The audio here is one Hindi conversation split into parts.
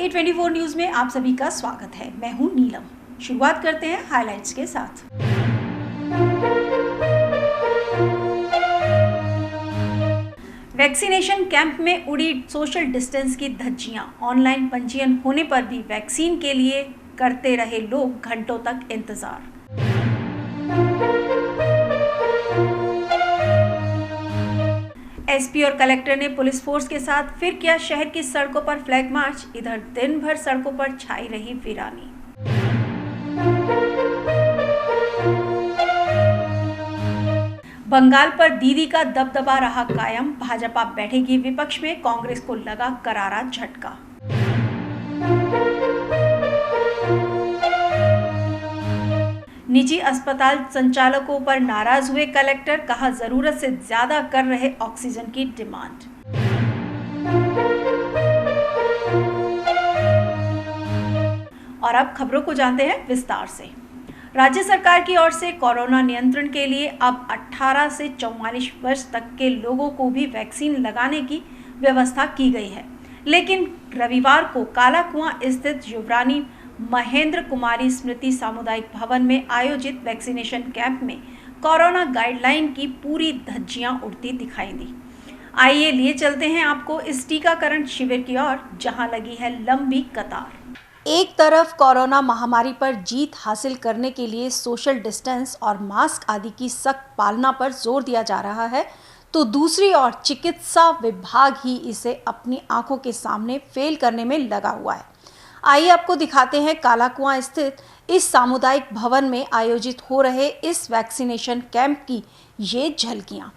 A24 न्यूज में आप सभी का स्वागत है। मैं हूं नीलम। शुरुआत करते हैं हाइलाइट्स के साथ। वैक्सीनेशन कैंप में उड़ी सोशल डिस्टेंस की धज्जियां। ऑनलाइन पंजीयन होने पर भी वैक्सीन के लिए करते रहे लोग घंटों तक इंतजार। एसपी और कलेक्टर ने पुलिस फोर्स के साथ फिर किया शहर की सड़कों पर फ्लैग मार्च। इधर दिन भर सड़कों पर छाई रही वीरानी। बंगाल पर दीदी का दबदबा रहा कायम। भाजपा बैठेगी विपक्ष में, कांग्रेस को लगा करारा झटका। निजी अस्पताल संचालकों पर नाराज हुए कलेक्टर। कहा जरूरत से ज्यादा कर रहे ऑक्सीजन की डिमांड। और अब खबरों को जानते हैं विस्तार से। राज्य सरकार की ओर से कोरोना नियंत्रण के लिए अब 18 से 44 वर्ष तक के लोगों को भी वैक्सीन लगाने की व्यवस्था की गई है। लेकिन रविवार को कालाकुआं स्थित युवरानी महेंद्र कुमारी स्मृति सामुदायिक भवन में आयोजित वैक्सीनेशन कैंप में कोरोना गाइडलाइन की पूरी धज्जियां उड़ती दिखाई दी। आइए लिए चलते हैं आपको इस टीकाकरण शिविर की ओर, जहां लगी है लंबी कतार। एक तरफ कोरोना महामारी पर जीत हासिल करने के लिए सोशल डिस्टेंस और मास्क आदि की सख्त पालना पर जोर दिया जा रहा है, तो दूसरी ओर चिकित्सा विभाग ही इसे अपनी आंखों के सामने फेल करने में लगा हुआ है। आइए आपको दिखाते हैं कालाकुआं स्थित इस सामुदायिक भवन में आयोजित हो रहे इस वैक्सीनेशन कैंप की ये झलकियां।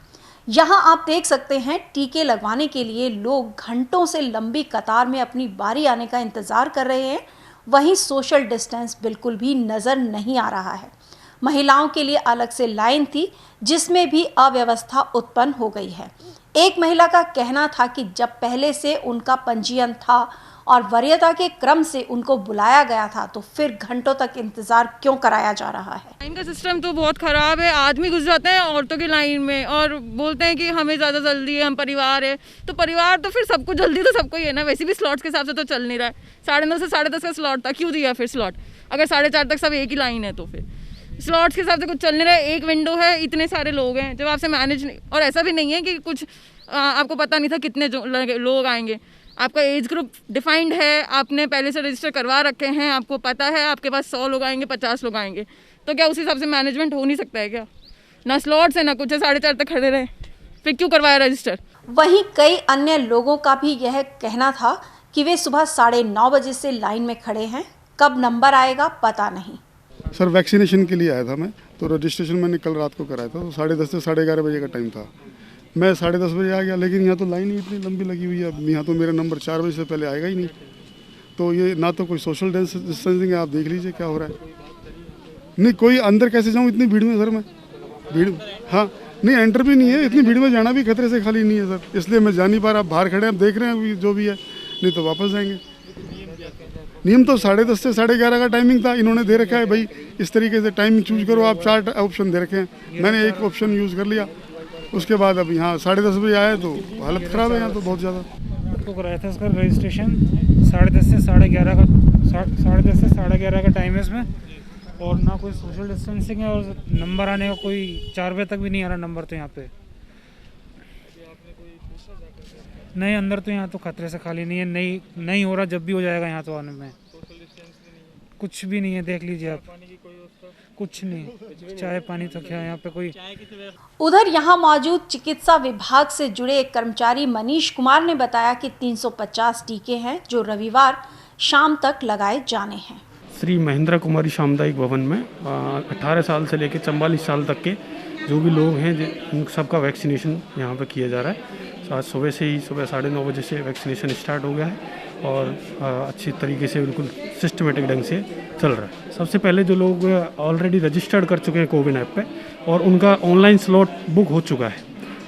यहां आप देख सकते हैं टीके लगवाने के लिए लोग घंटों से लंबी कतार में अपनी बारी आने का इंतजार कर रहे हैं। वहीं सोशल डिस्टेंस बिल्कुल भी नजर नहीं आ रहा है। महिलाओं के लिए अलग से लाइन थी, जिसमें भी अव्यवस्था उत्पन्न हो गई है। एक महिला का कहना था कि जब पहले से उनका पंजीयन था और वरीयता के क्रम से उनको बुलाया गया था, तो फिर घंटों तक इंतजार क्यों कराया जा रहा है। लाइन का सिस्टम तो बहुत खराब है। आदमी घुस जाते हैं औरतों की लाइन में और बोलते हैं कि हमें ज़्यादा जल्दी है, हम परिवार है। तो परिवार तो फिर सबको जल्दी तो सबको ही है ना। वैसे भी स्लॉट्स के हिसाब से तो चल नहीं रहा है। 9:30 से 10:30 का स्लॉट था, क्यों दिया फिर स्लॉट? अगर 4:30 तक सब एक ही लाइन है तो फिर स्लॉट्स के हिसाब से कुछ चल नहीं रहा है। एक विंडो है, इतने सारे लोग हैं, जब आपसे मैनेज नहीं। और ऐसा भी नहीं है कि कुछ आपको पता नहीं था कितने लोग आएंगे। आपका एज ग्रुप डिफाइंड है, आपने पहले से रजिस्टर करवा रखे हैं, आपको पता है आपके पास 100 लोग आएंगे, 50 लोग आएंगे, तो क्या उस हिसाब से मैनेजमेंट हो नहीं सकता है क्या? ना स्लॉट्स है ना कुछ है, 4:30 तक खड़े रहे, फिर क्यों करवाया रजिस्टर? वहीं कई अन्य लोगों का भी यह कहना था कि वे सुबह 9:30 बजे से लाइन में खड़े हैं, कब नंबर आएगा पता नहीं। सर वैक्सीनेशन के लिए आया था मैं, तो रजिस्ट्रेशन मैंने कल रात को कराया था, तो 10:30 से 11:30 बजे का टाइम था। मैं 10:30 बजे आ गया, लेकिन यहाँ तो लाइन ही इतनी लंबी लगी हुई है। अब यहाँ तो मेरा नंबर 4 बजे से पहले आएगा ही नहीं। तो ये ना तो कोई सोशल डिस्टेंसिंग है, आप देख लीजिए क्या हो रहा है। नहीं कोई अंदर कैसे जाऊँ इतनी भीड़ में? सर मैं भीड़, हाँ नहीं एंटर भी नहीं है, इतनी भीड़ में जाना भी खतरे से खाली नहीं है सर, इसलिए मैं जा नहीं पा रहा। आप बाहर खड़े हैं, आप देख रहे हैं जो भी है, नहीं तो वापस जाएंगे। नियम तो 10:30 से 11:30 का टाइमिंग था, इन्होंने दे रखा है भाई इस तरीके से टाइमिंग चूज करो। आप 4 ऑप्शन दे रखे हैं, मैंने एक ऑप्शन यूज़ कर लिया। उसके बाद अब यहाँ 10:30 बजे आया तो हालत ख़राब है यहाँ तो बहुत ज़्यादा। तो कराया था इसका रजिस्ट्रेशन 10:30 से 11:30 का 10:30 से 11:30 का टाइम है इसमें, और ना कोई सोशल डिस्टेंसिंग है, और नंबर आने का कोई 4 बजे तक भी नहीं आ रहा नंबर। तो यहाँ पे नहीं, अंदर तो यहाँ तो खतरे से खाली नहीं है, नहीं हो रहा, जब भी हो जाएगा यहाँ तो आने में कुछ भी नहीं है। देख लीजिए आप, कुछ नहीं, चाय पानी तो क्या यहाँ पे कोई। उधर यहाँ मौजूद चिकित्सा विभाग से जुड़े एक कर्मचारी मनीष कुमार ने बताया कि 350 टीके हैं जो रविवार शाम तक लगाए जाने हैं। श्री महेंद्र कुमारी सामुदायिक भवन में 18 साल से लेकर 44 साल तक के जो भी लोग हैं उन सबका वैक्सीनेशन यहाँ पे किया जा रहा है। आज सुबह से ही, सुबह 9:30 बजे से वैक्सीनेशन स्टार्ट हो गया है और अच्छी तरीके से बिल्कुल सिस्टमेटिक ढंग से चल रहा है। सबसे पहले जो लोग ऑलरेडी रजिस्टर्ड कर चुके हैं कोविन ऐप पे और उनका ऑनलाइन स्लॉट बुक हो चुका है,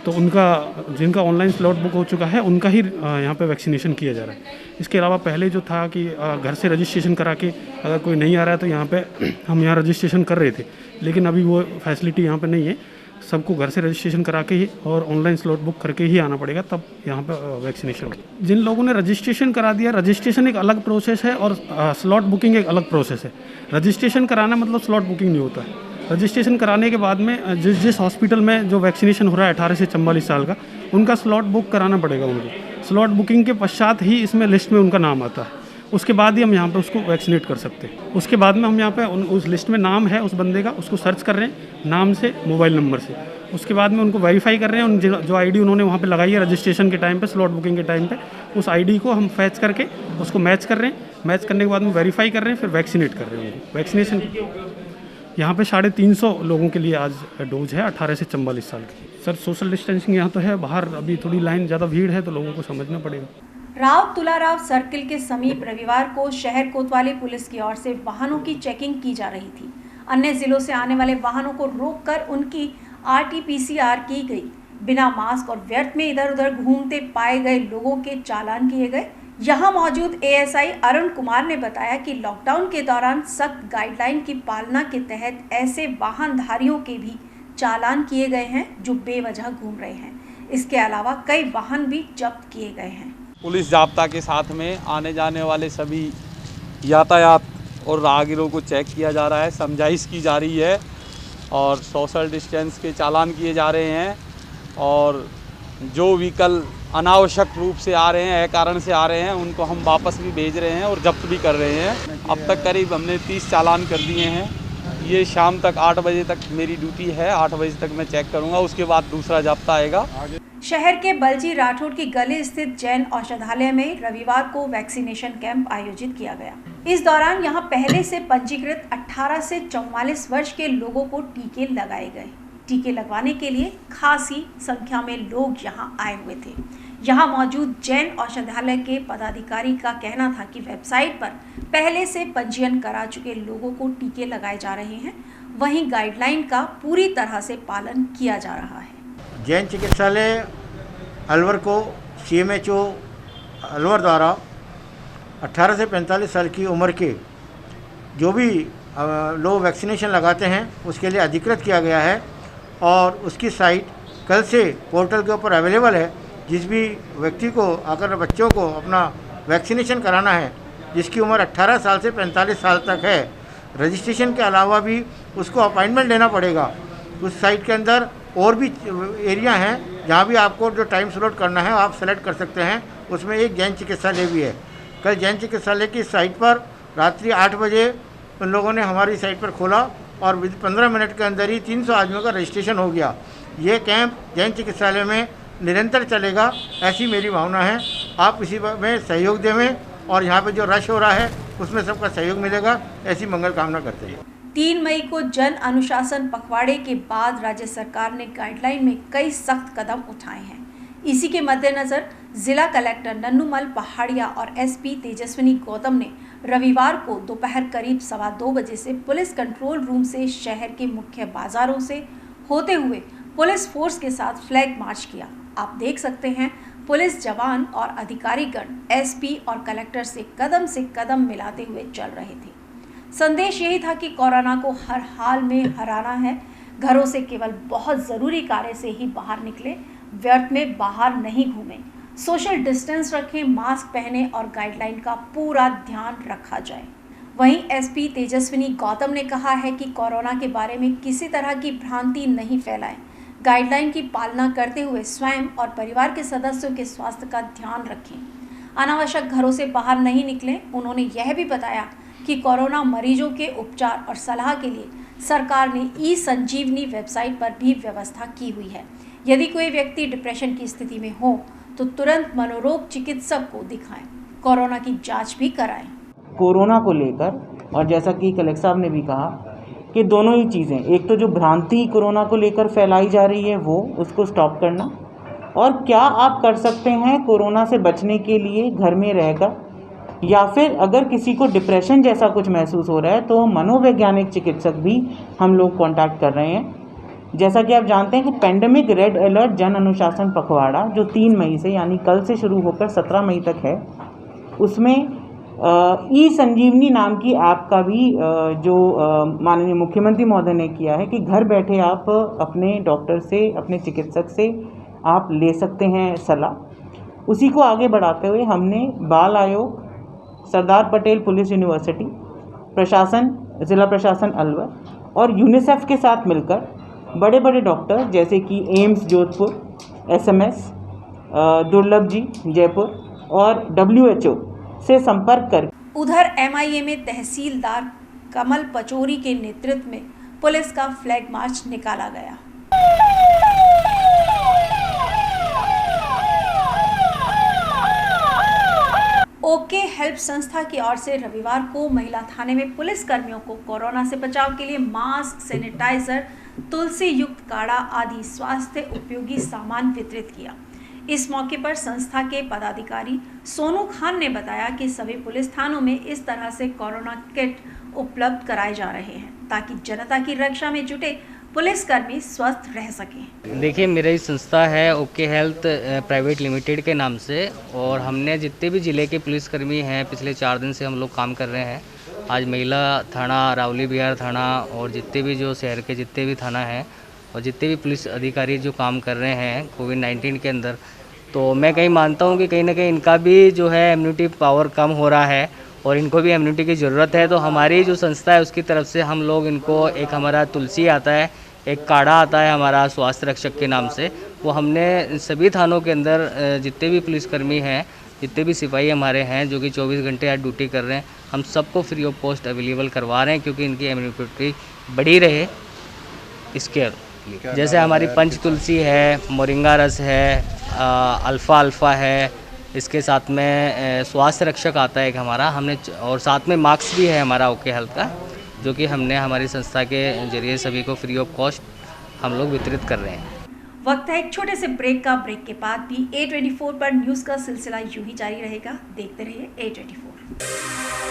तो जिनका ऑनलाइन स्लॉट बुक हो चुका है उनका ही यहाँ पे वैक्सीनेशन किया जा रहा है। इसके अलावा पहले जो था कि घर से रजिस्ट्रेशन करा के अगर कोई नहीं आ रहा है तो यहाँ पे हम यहाँ रजिस्ट्रेशन कर रहे थे, लेकिन अभी वो फैसिलिटी यहाँ पे नहीं है। सबको घर से रजिस्ट्रेशन करा के ही और ऑनलाइन स्लॉट बुक करके ही आना पड़ेगा, तब यहाँ पे वैक्सीनेशन। जिन लोगों ने रजिस्ट्रेशन करा दिया, रजिस्ट्रेशन एक अलग प्रोसेस है और स्लॉट बुकिंग एक अलग प्रोसेस है। रजिस्ट्रेशन कराना मतलब स्लॉट बुकिंग नहीं होता है। रजिस्ट्रेशन कराने के बाद में जिस हॉस्पिटल में जो वैक्सीनेशन हो रहा है 18 से 44 साल का, उनका स्लॉट बुक कराना पड़ेगा उनको। स्लॉट बुकिंग के पश्चात ही इसमें लिस्ट में उनका नाम आता है, उसके बाद ही हम यहाँ पे उसको वैक्सीनेट कर सकते हैं। उसके बाद में हम यहाँ पे उस लिस्ट में नाम है उस बंदे का, उसको सर्च कर रहे हैं नाम से, मोबाइल नंबर से। उसके बाद में उनको वेरीफाई कर रहे हैं, जो आईडी उन्होंने वहाँ पे लगाई है रजिस्ट्रेशन के टाइम पे, स्लॉट बुकिंग के टाइम पे, उस आईडी को हम फैच करके उसको मैच कर रहे हैं। मैच करने के बाद में वेरीफाई कर रहे हैं, फिर वैक्सीनेट कर रहे हैं उनको। वैक्सीनेशन यहाँ पे 350 लोगों के लिए आज डोज है 18 से 44 साल की। सर सोशल डिस्टेंसिंग यहाँ तो है, बाहर अभी थोड़ी लाइन ज़्यादा भीड़ है तो लोगों को समझना पड़ेगा। राव तुलाराव सर्किल के समीप रविवार को शहर कोतवाली पुलिस की ओर से वाहनों की चेकिंग की जा रही थी। अन्य जिलों से आने वाले वाहनों को रोककर उनकी RT-PCR की गई। बिना मास्क और व्यर्थ में इधर उधर घूमते पाए गए लोगों के चालान किए गए। यहाँ मौजूद ASI अरुण कुमार ने बताया कि लॉकडाउन के दौरान सख्त गाइडलाइन की पालना के तहत ऐसे वाहनधारियों के भी चालान किए गए हैं जो बेवजह घूम रहे हैं। इसके अलावा कई वाहन भी जब्त किए गए हैं। पुलिस जाब्ता के साथ में आने जाने वाले सभी यातायात और राहगीरों को चेक किया जा रहा है, समझाइश की जा रही है और सोशल डिस्टेंस के चालान किए जा रहे हैं। और जो व्हीकल अनावश्यक रूप से आ रहे हैं, कारण से आ रहे हैं, उनको हम वापस भी भेज रहे हैं और जब्त भी कर रहे हैं। अब तक करीब हमने 30 चालान कर दिए हैं। ये शाम तक 8 बजे तक मेरी ड्यूटी है, 8 बजे तक मैं चेक करूँगा, उसके बाद दूसरा जाब्ता आएगा। शहर के बलजी राठौड़ की गली स्थित जैन औषधालय में रविवार को वैक्सीनेशन कैंप आयोजित किया गया। इस दौरान यहां पहले से पंजीकृत 18 से 44 वर्ष के लोगों को टीके लगाए गए। टीके लगवाने के लिए खासी संख्या में लोग यहां आए हुए थे। यहां मौजूद जैन औषधालय के पदाधिकारी का कहना था कि वेबसाइट पर पहले से पंजीयन करा चुके लोगों को टीके लगाए जा रहे हैं, वहीं गाइडलाइन का पूरी तरह से पालन किया जा रहा है। जैन चिकित्सालय अलवर को CMHO अलवर द्वारा 18 से 45 साल की उम्र के जो भी लोग वैक्सीनेशन लगाते हैं उसके लिए अधिकृत किया गया है और उसकी साइट कल से पोर्टल के ऊपर अवेलेबल है। जिस भी व्यक्ति को अगर बच्चों को अपना वैक्सीनेशन कराना है जिसकी उम्र 18 साल से 45 साल तक है, रजिस्ट्रेशन के अलावा भी उसको अपॉइंटमेंट लेना पड़ेगा। उस साइट के अंदर और भी एरिया हैं जहाँ भी आपको जो टाइम स्लॉट करना है आप सेलेक्ट कर सकते हैं। उसमें एक जैन चिकित्सालय भी है। कल जैन चिकित्सालय की साइट पर रात्रि 8 बजे उन लोगों ने हमारी साइट पर खोला और 15 मिनट के अंदर ही 300 आदमियों का रजिस्ट्रेशन हो गया। ये कैंप जैन चिकित्सालय में निरंतर चलेगा, ऐसी मेरी भावना है। आप इसी में सहयोग देवें और यहाँ पे जो रश हो रहा है उसमें सबका सहयोग मिलेगा, ऐसी मंगल कामना करते हैं। 3 मई को जन अनुशासन पखवाड़े के बाद राज्य सरकार ने गाइडलाइन में कई सख्त कदम उठाए हैं। इसी के मद्देनजर जिला कलेक्टर नन्नूमल पहाड़िया और SP तेजस्विनी गौतम ने रविवार को दोपहर करीब 2:15 बजे से पुलिस कंट्रोल रूम से शहर के मुख्य बाजारों से होते हुए पुलिस फोर्स के साथ फ्लैग मार्च किया। आप देख सकते हैं पुलिस जवान और अधिकारीगण SP और कलेक्टर से कदम मिलाते हुए चल रहे थे। संदेश यही था कि कोरोना को हर हाल में हराना है। घरों से केवल बहुत ज़रूरी कार्य से ही बाहर निकले, व्यर्थ में बाहर नहीं घूमें, सोशल डिस्टेंस रखें, मास्क पहने और गाइडलाइन का पूरा ध्यान रखा जाए। वहीं SP तेजस्विनी गौतम ने कहा है कि कोरोना के बारे में किसी तरह की भ्रांति नहीं फैलाएं, गाइडलाइन की पालना करते हुए स्वयं और परिवार के सदस्यों के स्वास्थ्य का ध्यान रखें, अनावश्यक घरों से बाहर नहीं निकलें। उन्होंने यह भी बताया कि कोरोना मरीजों के उपचार और सलाह के लिए सरकार ने e-संजीवनी वेबसाइट पर भी व्यवस्था की हुई है। यदि कोई व्यक्ति डिप्रेशन की स्थिति में हो तो तुरंत मनोरोग चिकित्सक को दिखाएं, कोरोना की जांच भी कराएं। कोरोना को लेकर, और जैसा कि कलेक्टर साहब ने भी कहा कि दोनों ही चीज़ें, एक तो जो भ्रांति कोरोना को लेकर फैलाई जा रही है वो उसको स्टॉप करना, और क्या आप कर सकते हैं कोरोना से बचने के लिए घर में रहकर, या फिर अगर किसी को डिप्रेशन जैसा कुछ महसूस हो रहा है तो मनोवैज्ञानिक चिकित्सक भी हम लोग कांटेक्ट कर रहे हैं। जैसा कि आप जानते हैं कि पेंडेमिक रेड अलर्ट जन अनुशासन पखवाड़ा जो 3 मई से यानी कल से शुरू होकर 17 मई तक है, उसमें ई संजीवनी नाम की ऐप का भी जो माननीय मुख्यमंत्री महोदय ने किया है कि घर बैठे आप अपने डॉक्टर से, अपने चिकित्सक से आप ले सकते हैं सलाह। उसी को आगे बढ़ाते हुए हमने बाल आयोग, सरदार पटेल पुलिस यूनिवर्सिटी, प्रशासन, ज़िला प्रशासन अलवर और यूनिसेफ के साथ मिलकर बड़े बड़े डॉक्टर जैसे कि एम्स जोधपुर, SMS, दुर्लभ जी जयपुर और WHO से संपर्क कर उधर MIA में तहसीलदार कमल पचौरी के नेतृत्व में पुलिस का फ्लैग मार्च निकाला गया। ओके हेल्प संस्था की ओर से रविवार को महिला थाने में पुलिस कर्मियों को कोरोना से बचाव के लिए मास्क, सैनिटाइजर, तुलसी युक्त काढ़ा आदि स्वास्थ्य उपयोगी सामान वितरित किया। इस मौके पर संस्था के पदाधिकारी सोनू खान ने बताया कि सभी पुलिस थानों में इस तरह से कोरोना किट उपलब्ध कराए जा रहे हैं ताकि जनता की रक्षा में जुटे पुलिसकर्मी स्वस्थ रह सकें। देखिए, मेरी संस्था है ओके हेल्थ प्राइवेट लिमिटेड के नाम से, और हमने जितने भी ज़िले के पुलिसकर्मी हैं पिछले 4 दिन से हम लोग काम कर रहे हैं। आज महिला थाना, रावली बिहार थाना और जितने भी जो शहर के जितने भी थाना हैं और जितने भी पुलिस अधिकारी जो काम कर रहे हैं कोविड-19 के अंदर, तो मैं कहीं मानता हूँ कि कहीं ना कहीं इनका भी जो है इम्यूनिटी पावर कम हो रहा है और इनको भी इम्यूनिटी की ज़रूरत है। तो हमारी जो संस्था है उसकी तरफ से हम लोग इनको, एक हमारा तुलसी आता है, एक काढ़ा आता है हमारा स्वास्थ्य रक्षक के नाम से, वो हमने सभी थानों के अंदर जितने भी पुलिसकर्मी हैं, जितने भी सिपाही हमारे हैं जो कि 24 घंटे आज ड्यूटी कर रहे हैं, हम सबको फ्री ऑफ कॉस्ट अवेलेबल करवा रहे हैं क्योंकि इनकी इम्यूनिटी बढ़ी रहे इसके लिए। जैसे हमारी पंच तुलसी है, मोरिंगा रस है, अल्फ़ा है, इसके साथ में स्वास्थ्य रक्षक आता है एक हमारा, हमने, और साथ में मास्क भी है हमारा ओके हेल्थ का, जो कि हमने हमारी संस्था के जरिए सभी को फ्री ऑफ कॉस्ट हम लोग वितरित कर रहे हैं। वक्त है एक छोटे से ब्रेक का। ब्रेक के बाद भी A24 पर न्यूज़ का सिलसिला यूं ही जारी रहेगा। देखते रहिए A24।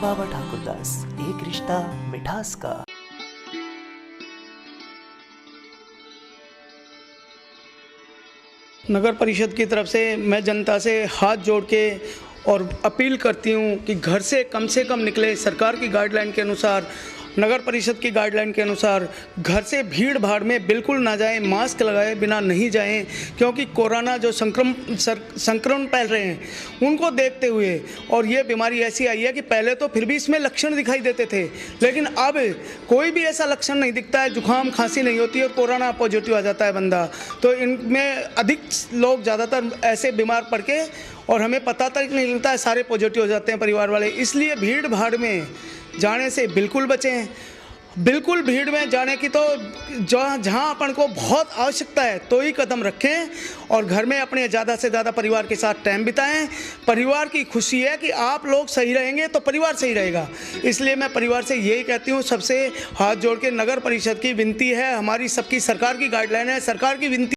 बाबा ठाकुरदास, एक रिश्ता मिठास का। नगर परिषद की तरफ से मैं जनता से हाथ जोड़ के और अपील करती हूँ कि घर से कम निकले। सरकार की गाइडलाइन के अनुसार, नगर परिषद की गाइडलाइन के अनुसार घर से भीड़ भाड़ में बिल्कुल ना जाएं, मास्क लगाए बिना नहीं जाएं, क्योंकि कोरोना जो संक्रमण फैल रहे हैं उनको देखते हुए, और ये बीमारी ऐसी आई है कि पहले तो फिर भी इसमें लक्षण दिखाई देते थे, लेकिन अब कोई भी ऐसा लक्षण नहीं दिखता है, जुकाम खांसी नहीं होती और कोरोना पॉजिटिव आ जाता है बंदा। तो इनमें अधिक लोग ज़्यादातर ऐसे बीमार पड़ के, और हमें पता तक नहीं लगता है, सारे पॉजिटिव हो जाते हैं परिवार वाले। इसलिए भीड़ भाड़ में जाने से बिल्कुल बचें। बिल्कुल भीड़ में जाने की तो जहाँ अपन को बहुत आवश्यकता है तो ही कदम रखें और घर में अपने ज़्यादा से ज़्यादा परिवार के साथ टाइम बिताएं। परिवार की खुशी है कि आप लोग सही रहेंगे तो परिवार सही रहेगा। इसलिए मैं परिवार से यही कहती हूँ, सबसे हाथ जोड़ के नगर परिषद की विनती है, हमारी सबकी सरकार की गाइडलाइन है, सरकार की विनती